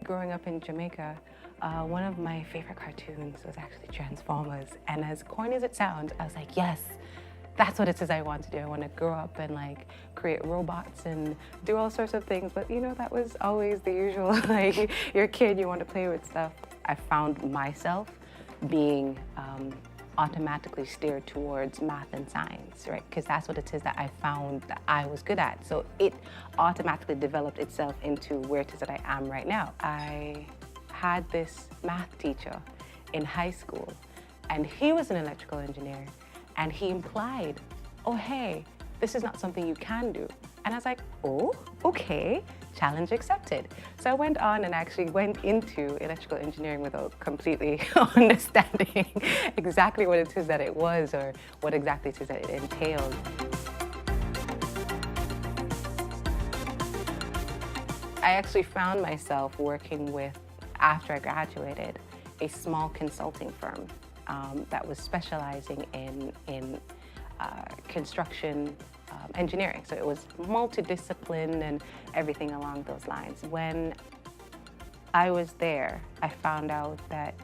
growing up in Jamaica, one of my favorite cartoons was actually Transformers. And as corny as it sounds, I was like, yes, that's what it is I want to do. I want to grow up and like create robots and do all sorts of things. But you know, that was always the usual, like you're a kid, you want to play with stuff. I found myself being automatically steered towards math and science, right? Because that's what it is that I found that I was good at. So it automatically developed itself into where it is that I am right now. I had this math teacher in high school, and he was an electrical engineer, and he implied, oh, hey, this is not something you can do. And I was like, oh, okay, challenge accepted. So I went on and actually went into electrical engineering without completely understanding exactly what it is that it was or what exactly it is that it entailed. I actually found myself working with, after I graduated, a small consulting firm that was specializing in construction engineering. So it was multidiscipline and everything along those lines. When I was there, I found out that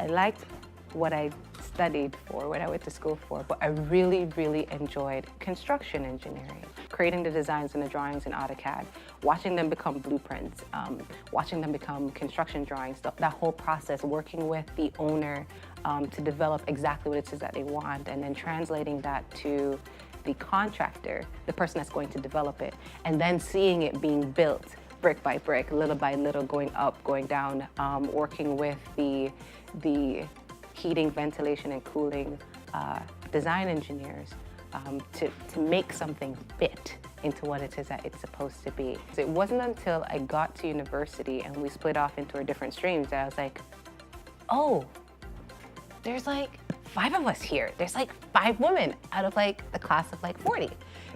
I liked what I studied for, what I went to school for, but I really, really enjoyed construction engineering. Creating the designs and the drawings in AutoCAD, watching them become blueprints, watching them become construction drawings, that whole process, working with the owner to develop exactly what it is that they want, and then translating that to the contractor, the person that's going to develop it, and then seeing it being built brick by brick, little by little, going up, going down, working with the heating, ventilation, and cooling design engineers to make something fit into what it is that it's supposed to be. So it wasn't until I got to university and we split off into our different streams that I was like, oh, there's like 5 of us here. There's like 5 women out of like the class of like 40,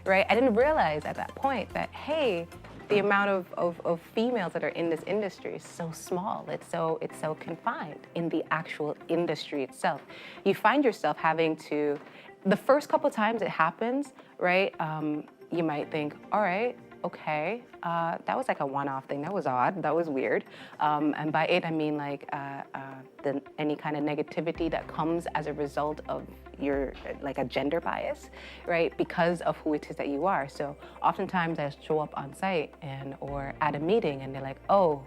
right? I didn't realize at that point that, hey, the amount of females that are in this industry is so small. It's so confined in the actual industry itself. You find yourself having to, the first couple times it happens, right? You might think, all right, okay, that was like a one-off thing. That was odd. That was weird. And by it, I mean like any kind of negativity that comes as a result of your, like a gender bias, right? Because of who it is that you are. So oftentimes I show up on site or at a meeting and they're like, oh,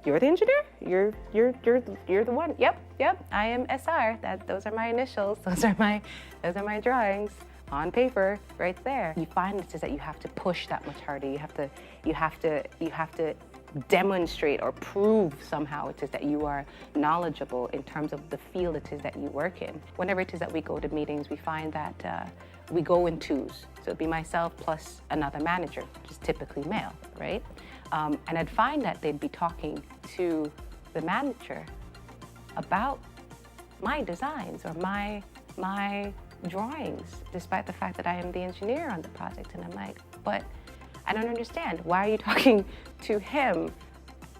you're the engineer? You're the one. Yep, I am SR. Those are my initials. Those are my drawings on paper right there. You find it is that you have to push that much harder. You have to demonstrate or prove somehow it is that you are knowledgeable in terms of the field it is that you work in. Whenever it is that we go to meetings, we find that we go in twos. So it'd be myself plus another manager, which is typically male, right? And I'd find that they'd be talking to the manager about my designs or my drawings, despite the fact that I am the engineer on the project. And I'm like, but I don't understand. Why are you talking to him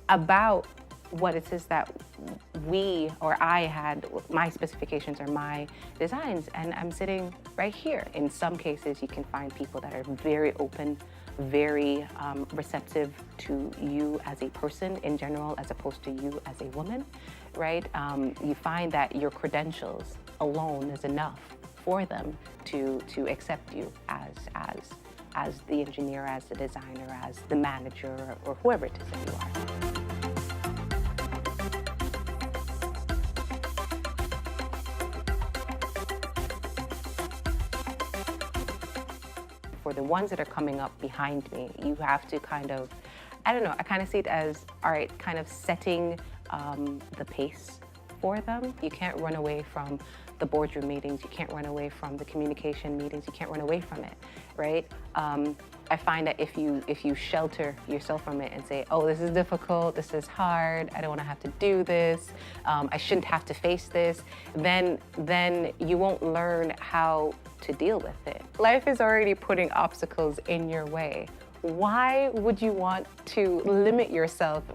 about what it is that we or I had, my specifications or my designs? And I'm sitting right here. In some cases, you can find people that are very open, very receptive to you as a person in general, as opposed to you as a woman, right? You find that your credentials alone is enough for them to accept you as the engineer, as the designer, as the manager, or whoever it is that you are. For the ones that are coming up behind me, you have to kind of, I don't know, I kind of see it as, all right, kind of setting the pace for them. You can't run away from the boardroom meetings. You can't run away from the communication meetings. You can't run away from it, right? I find that if you shelter yourself from it and say, oh, this is difficult, this is hard, I don't want to have to do this, I shouldn't have to face this, then you won't learn how to deal with it. Life is already putting obstacles in your way. Why would you want to limit yourself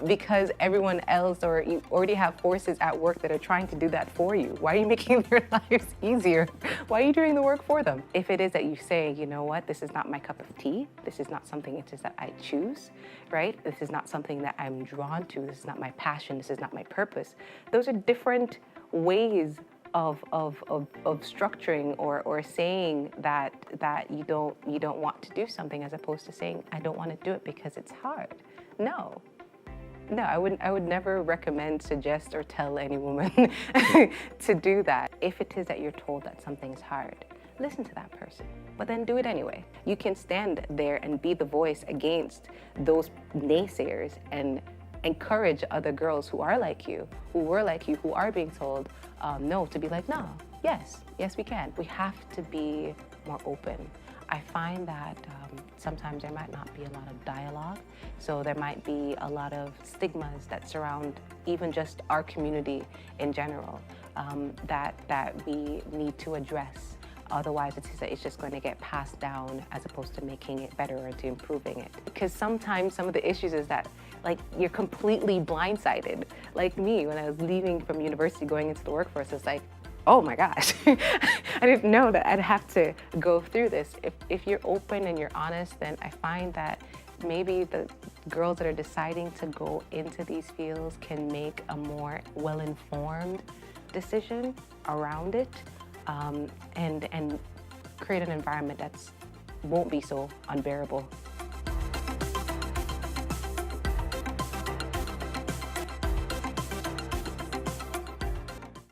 because everyone else or you already have forces at work that are trying to do that for you? Why are you making their lives easier? Why are you doing the work for them? If it is that you say, you know what, this is not my cup of tea, this is not something it is that I choose, right? This is not something that I'm drawn to, this is not my passion, this is not my purpose. Those are different ways of structuring or saying that you don't want to do something, as opposed to saying I don't want to do it because it's hard. No, I would never recommend, suggest, or tell any woman to do that. If it is that you're told that something's hard, listen to that person, but then do it anyway. You can stand there and be the voice against those naysayers and encourage other girls who are like you, who were like you, who are being told no, to be like, no, yes, we can. We have to be more open. I find that sometimes there might not be a lot of dialogue, so there might be a lot of stigmas that surround even just our community in general that we need to address. Otherwise, it's just going to get passed down as opposed to making it better or to improving it. Because sometimes some of the issues is that, like, you're completely blindsided. Like me, when I was leaving from university going into the workforce, it's like, oh my gosh, I didn't know that I'd have to go through this. If you're open and you're honest, then I find that maybe the girls that are deciding to go into these fields can make a more well-informed decision around it. And create an environment that won't be so unbearable.